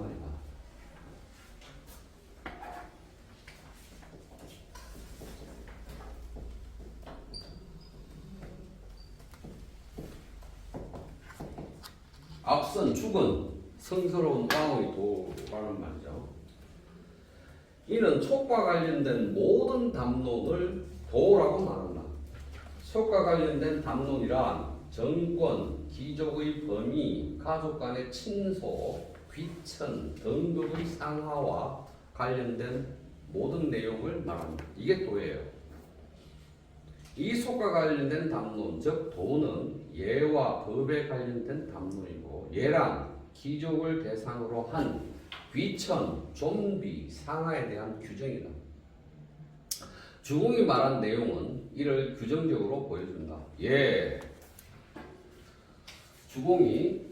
말이다. 앞선 축은 성스러운 왕의 도라는 말이죠. 이는 촉과 관련된 모든 담론을 도라고 말한다. 촉과 관련된 담론이란 정권, 귀족의 범위, 가족 간의 친소, 귀천, 등급의 상하와 관련된 모든 내용을 말한다. 이게 도예요. 이 속과 관련된 담론, 즉 도는 예와 법에 관련된 담론이고, 예란 귀족을 대상으로 한 귀천, 좀비, 상하에 대한 규정이다. 주공이 말한 내용은 이를 규정적으로 보여준다. 예, 주공이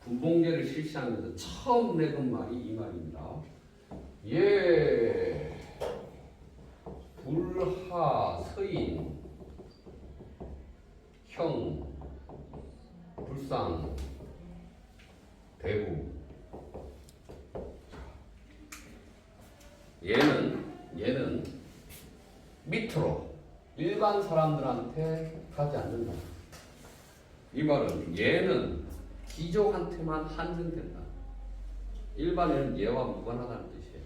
군봉제를 실시하면서 처음 내건 말이 이 말입니다. 예, 불하, 서인, 형, 불상, 대부. 얘는 밑으로 일반 사람들한테 가지 않는다. 이 말은 얘는 귀족한테만 한정된다. 일반인은 얘와 무관하다는 뜻이에요.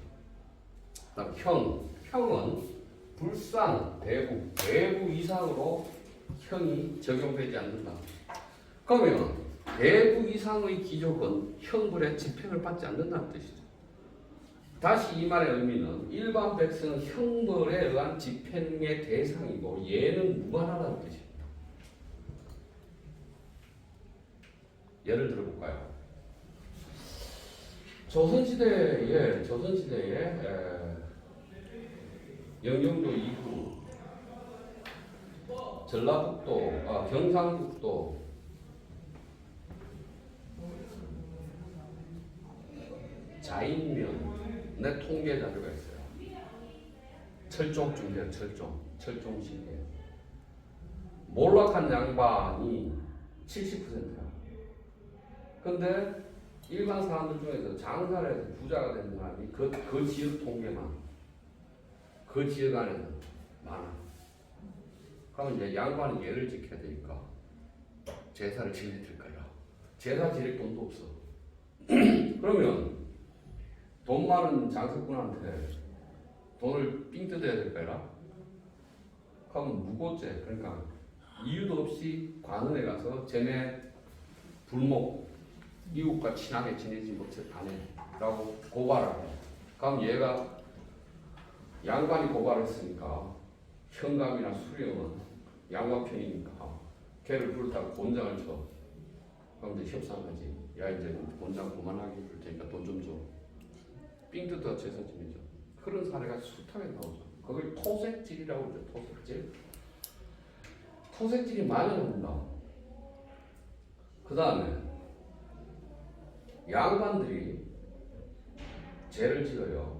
그다음 형은 불상, 대부 이상으로 형이 적용되지 않는다. 그러면 대부 이상의 귀족은 형벌의 집행을 받지 않는다는 뜻이죠. 다시 이 말의 의미는 일반 백성은 형벌에 의한 집행의 대상이고 얘는 무관하다는 뜻입니다. 예를 들어볼까요? 조선시대에 영종도 이후 전라북도, 경상북도 자인면의 통계 자료가 있어요. 철종 중대, 철종 시대. 몰락한 양반이 70%야. 근데 일반 사람들 중에서 장사를 해서 부자가 된 사람이 그 지역 통계만, 그 지역 안에서 많아. 그러면 이제 양반은 예를 지켜야 되니까 제사를 지내야 될 거야. 제사 지낼 돈도 없어. 그러면 돈 많은 장사꾼한테 돈을 삥 뜯어야 될 거야. 그러면 무고죄, 그러니까 이유도 없이 관원에 가서 쟤네 불목, 이웃과 친하게 지내지 못하네 라고 고발을 해. 그럼 얘가 양반이 고발했으니까 현감이나 수령은 양반 편이니까 걔를 부르다가 곤장을 쳐. 그럼 이제 협상하지. 야, 이제 곤장 그만하게 줄 테니까 돈 좀 줘. 삥 뜯어 제사 지내죠. 그런 사례가 숱하게 나오죠. 그걸 토색질이라고 그러죠. 토색질. 토색질이 많이 나온다. 그 다음에 양반들이 죄를 지어요.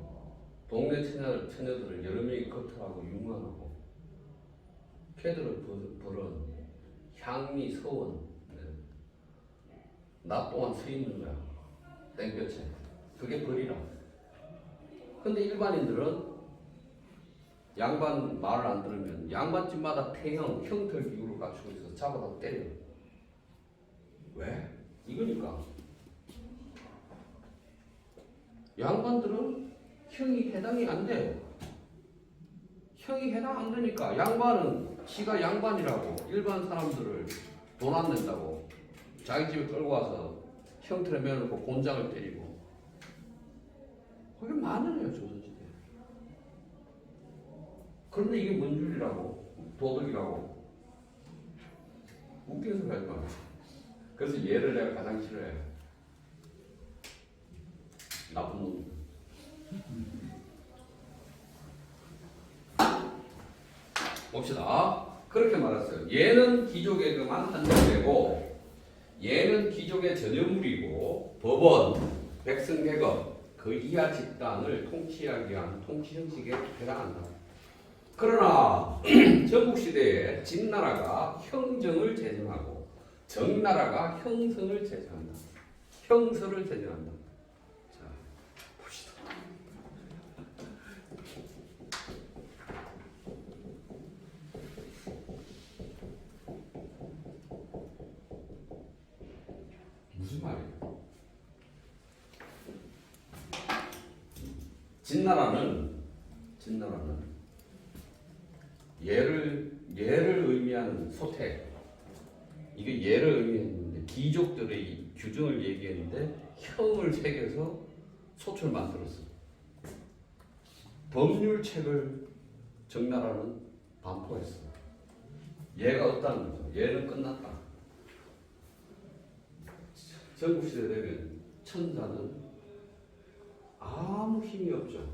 동네 처녀들을 여러 명이 거털하고 융화하고 걔들을 벌은 향미, 서원, 낮 동안 서 있는 거야. 땡볕에. 그게 벌이라. 근데 일반인들은 양반 말을 안 들으면 양반집마다 태형, 형틀 기구를 갖추고 있어서 잡아다 때려. 왜? 이거니까. 양반들은 형이 해당이 안 돼. 형이 해당 안 되니까 양반은 지가 양반이라고 일반 사람들을 돈 안 낸다고 자기 집에 끌고 와서 형틀에 매어놓고 곤장을 때리고 그게 많으네요, 조선시대. 그런데 이게 뭔 줄이라고? 도덕이라고? 웃긴 소리 하지 마. 그래서 얘를 내가 가장 싫어해. 나쁜 놈. 봅시다. 그렇게 말했어요. 얘는 귀족에게만 한정되고 얘는 귀족의 전유물이고 법원, 백성계급, 그 이하 집단을 통치하기 위한 통치 형식에 해당한다. 그러나 전국시대에 진나라가 형정을 제정하고 정나라가 형성을 제정한다. 형서를 제정한다. 진나라는 얘를 의미하는 소태. 이게 얘를 의미했는데 귀족들의 규정을 얘기했는데 형을 새겨서 소초를 만들었어. 법률책을 정나라는 반포했어. 얘가 없다는 거죠. 얘는 끝났다. 전국시대 되면 천자는 아무 힘이 없죠.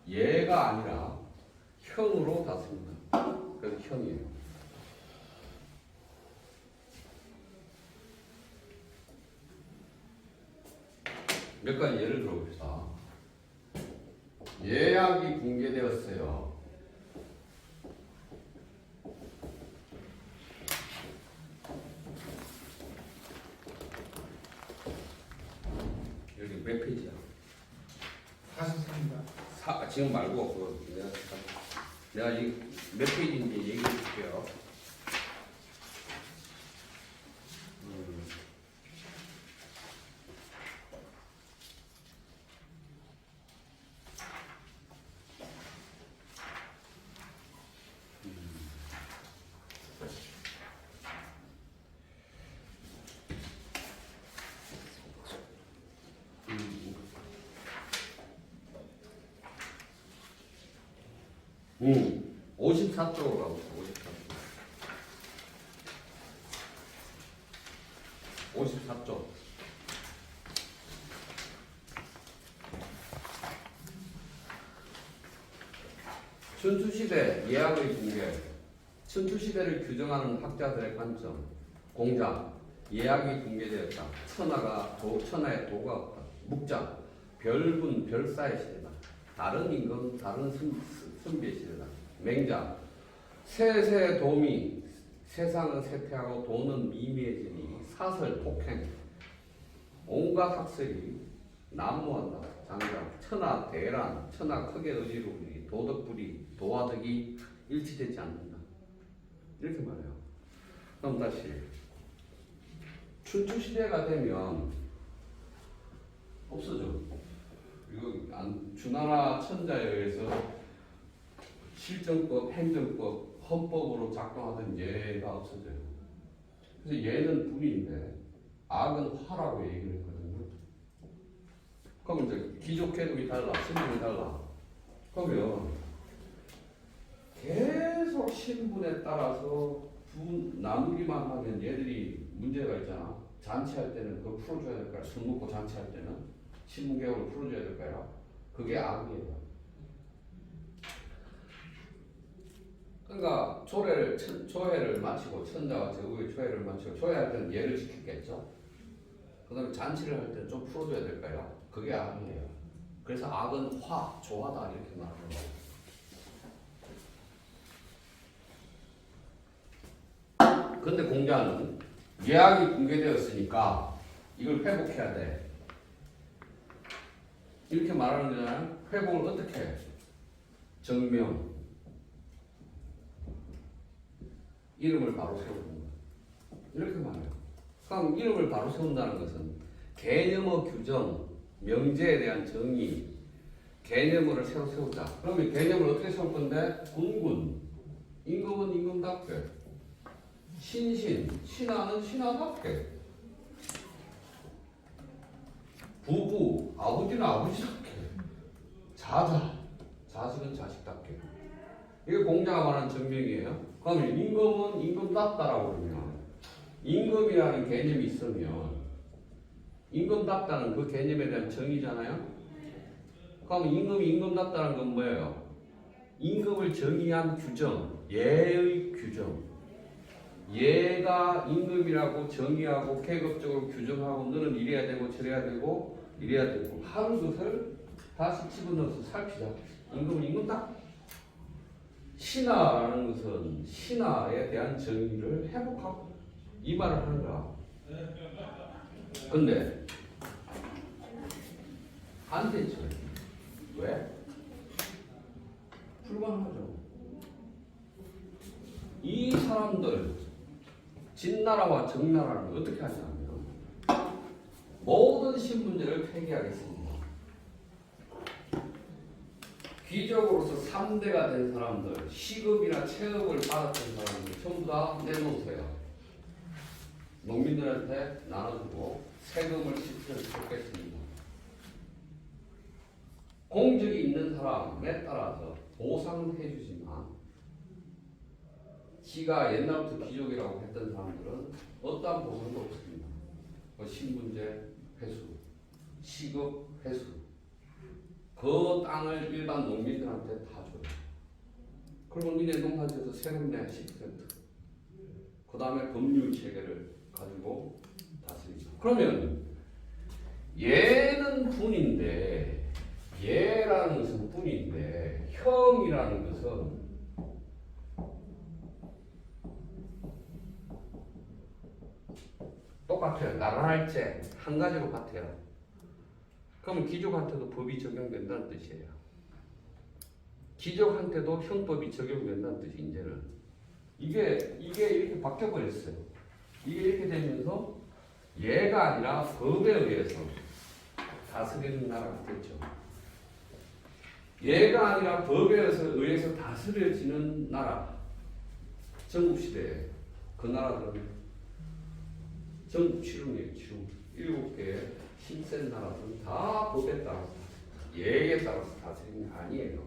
얘가 아니라 형으로 닿습니다. 그래서 형이에요. 몇 가지 예를 들어봅시다. 예약이 붕괴되었어요. 여기 몇 페이지야? 43입니다. 지금 말고 내가 이 몇 페이지인지 얘기해 줄게요. 음. 54쪽으로 가보세요. 54쪽. 춘추시대 예약의 붕괴. 춘추시대를 규정하는 학자들의 관점. 공자. 예약이 붕괴되었다. 천하의 도가 없다. 묵자. 별분 별사의 시대다. 다른 임금, 다른 선비의 시대다. 맹자. 세세 도미. 세상은 쇠퇴하고 도는 미미해지니 사설 폭행. 온갖 학설이 난무한다. 장자. 천하 대란. 천하 크게 의지로 부리. 도덕불이. 도화덕이 일치되지 않는다. 이렇게 말해요. 그럼 다시. 춘추시대가 되면 없어져. 이거 주나라 천자에 의해서 실정법, 행정법, 헌법으로 작동하던 예가 없어져요. 그래서 예는 불인데 악은 화라고 얘기를 했거든요. 그럼 이제 귀족 계급이 달라, 신분이 달라. 그러면 계속 신분에 따라서 나누기만 하면 얘들이 문제가 있잖아. 잔치할 때는 그거 풀어줘야 될까요? 술 먹고 잔치할 때는 신분개혁을 풀어줘야 될까요? 그게 악이에요. 그러니까 조회를 마치고 천자와 제국의 조회를 마치고 조회할 때는 예를 지켰겠죠. 그 다음에 잔치를 할 때는 좀 풀어줘야 될까요? 그게 악이에요. 그래서 악은 조화다 이렇게 말하는 거예요. 근데 공자는 예약이 붕괴되었으니까 이걸 회복해야 돼. 이렇게 말하는 거잖아요. 회복을 어떻게 해? 정명. 이름을 바로 세우는 거야. 이렇게 말해요. 그럼 이름을 바로 세운다는 것은 개념의 규정, 명제에 대한 정의, 개념을 세우자. 그러면 개념을 어떻게 세울 건데? 군군. 임금은 임금답게. 신하는 신하답게. 부부, 아버지는 아버지답게. 자식은 자식답게. 이게 공자가 말하는 정명이에요. 그러면 임금은 임금답다라고 그러면 임금이라는 개념이 있으면 임금답다는 그 개념에 대한 정의잖아요. 그러면 임금이 임금답다는 건 뭐예요? 임금을 정의한 규정, 예의 규정. 얘가 임금이라고 정의하고 계급적으로 규정하고 너는 이래야 되고 저래야 되고 이래야 되고 하는 것을 다시 집어넣어서 살피자. 임금은 임금다. 신하라는 것은 신하에 대한 정의를 회복하고 이 말을 하는 거야. 근데 안 되죠. 왜? 불가능하죠. 이 사람들 진나라와 정나라는 어떻게 하냐면 모든 모든 신분제를 폐기하겠습니다. 귀족으로서 3대가 된 사람들, 시급이나 체급을 받았던 사람들 전부 다 내놓으세요. 농민들한테 나눠주고 세금을 10% 줬겠습니다. 공적이 있는 사람에 따라서 보상은 해주지만 지가 옛날부터 귀족이라고 했던 사람들은 어떠한 보상도 없습니다. 신분제 회수, 시급 회수, 그 땅을 일반 농민들한테 다 줘요. 그러면 니네 농사지어서 세금 내 10%. 그 다음에 법률 체계를 가지고 다스립니다. 그러면 얘는 분인데, 얘라는 것은 분인데, 형이라는 것은 똑같아요. 나라할제 한 가지로 같아요. 그러면 귀족한테도 법이 적용된다는 뜻이에요. 귀족한테도 형법이 적용된다는 뜻이 이제는 이게 이렇게 바뀌어버렸어요. 이게 이렇게 되면서 얘가 아니라 법에 의해서 다스리는 나라가 됐죠. 얘가 아니라 법에 의해서 다스려지는 나라. 전국시대에 그 나라들은 전국 치룡이에요. 치룡. 7개의 힘센 나라들은 다 법에 따라서 예에 따라서 다스리는 게 아니에요.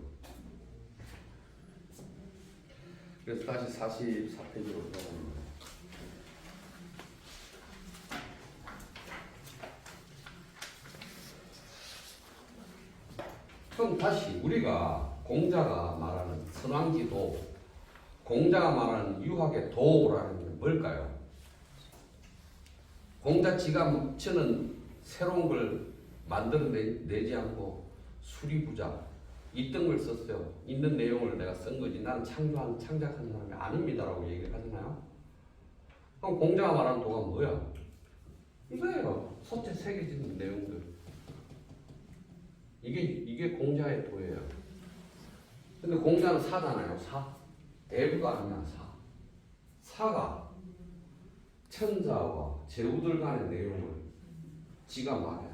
그래서 다시 44페이지로 들어갑니다. 그럼 다시 우리가 공자가 말하는 선왕지도, 공자가 말하는 유학의 도라는 게 뭘까요? 공자 지가 저는 새로운 걸 만들어내지 않고 수리부자 있던 걸 썼어요. 있는 내용을 내가 쓴 거지 나는 창작한 사람이 아닙니다라고 얘기를 하잖아요. 그럼 공자가 말하는 도가 뭐야? 이거예요. 소체 새겨진 내용들. 이게 공자의 도예요. 근데 공자는 사잖아요. 사. 대부가 아니야. 사가 천사와 제후들 간의 내용을 지가 말해.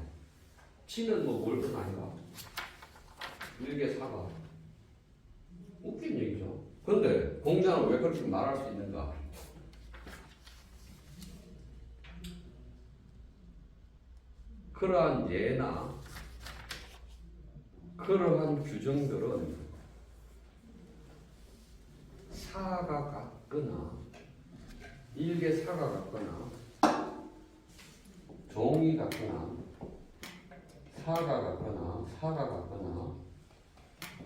지는 뭐 월급 아니가. 이게 사가. 웃긴 얘기죠. 근데 공자는 왜 그렇게 말할 수 있는가? 그러한 예나 그러한 규정들은 사가 같거나 일개 사가 같거나 종이 같거나 사가 같거나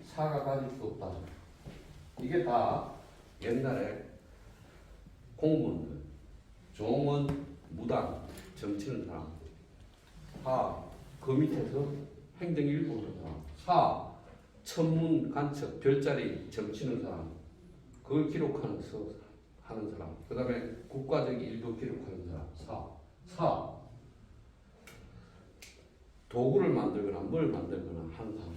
사가 가질 수 없다. 이게 다 옛날에 공무원들, 종은 무당, 정치는 사람, 그 밑에서 행정일부 하는 사람, 천문 간첩, 별자리 점치는 사람, 그걸 기록하는 하는 사람, 그 다음에 국가적 일도 기록하는 사람, 도구를 만들거나 뭘 만들거나 하는 사람,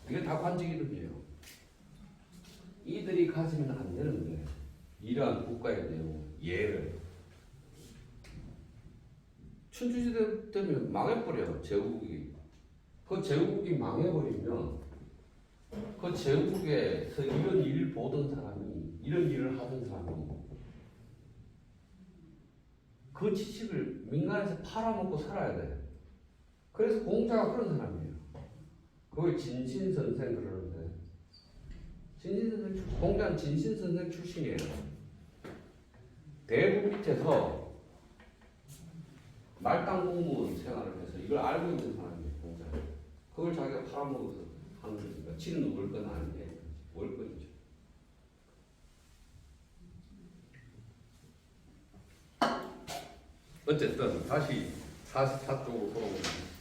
이게 다 관직 이름이에요. 이들이 가지면 안 되는데 이러한 국가의 내용, 예를 춘추시대 때면 망해버려요. 제국이. 그 제국이 망해버리면 그 제국에서 이런 일을 보던 사람이, 이런 일을 하던 사람이 그 지식을 민간에서 팔아먹고 살아야 돼. 그래서 공자가 그런 사람이에요. 그걸 진신선생 그러는데, 공자는 진신선생 출신이에요. 대부 밑에서 말단 공무원 생활을 해서 이걸 알고 있는 사람이에요. 공자는. 그걸 자기가 팔아먹어서 하는 거니까. 지는 월권 아닌데 월권이죠. 어쨌든 다시 44쪽으로 돌아오면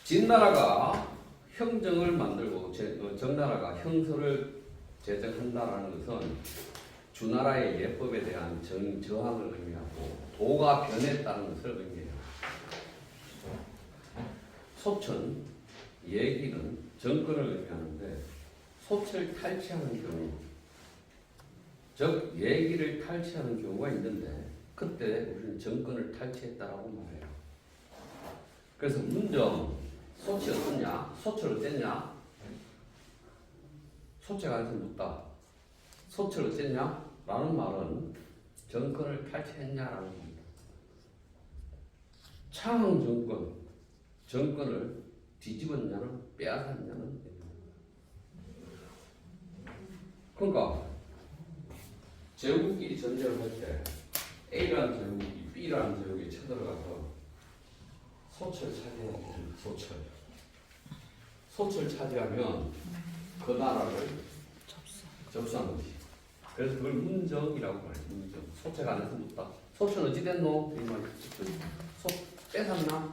진나라가 형정을 만들고 정나라가 형서를 제정한다라는 것은 주나라의 예법에 대한 저항을 의미하고 도가 변했다는 것을 의미해요. 소천, 예기는 정권을 의미하는데 소철 탈취하는 경우 즉 얘기를 탈취하는 경우가 있는데 그때 우리는 정권을 탈취했다라고 말해요. 그래서 문정 소치 어떻냐? 소철 어땠냐? 소체가 안에서 묻다. 소철 어땠냐? 라는 말은 정권을 탈취했냐라는 겁니다. 창 정권을 뒤집었냐는 빼앗았냐는. 그러니까 제국끼리 전쟁을 할 때 A라는 제국이 B라는 제국에 쳐들어가서 소철 차지해야 됩니다. 소철 차지하면 그 나라를 접수한 거지. 그래서 그걸 문정이라고 말해요. 문정. 소체가 안에서 묻다. 소철 어찌 됐노? 이 말이 소 뺏었나?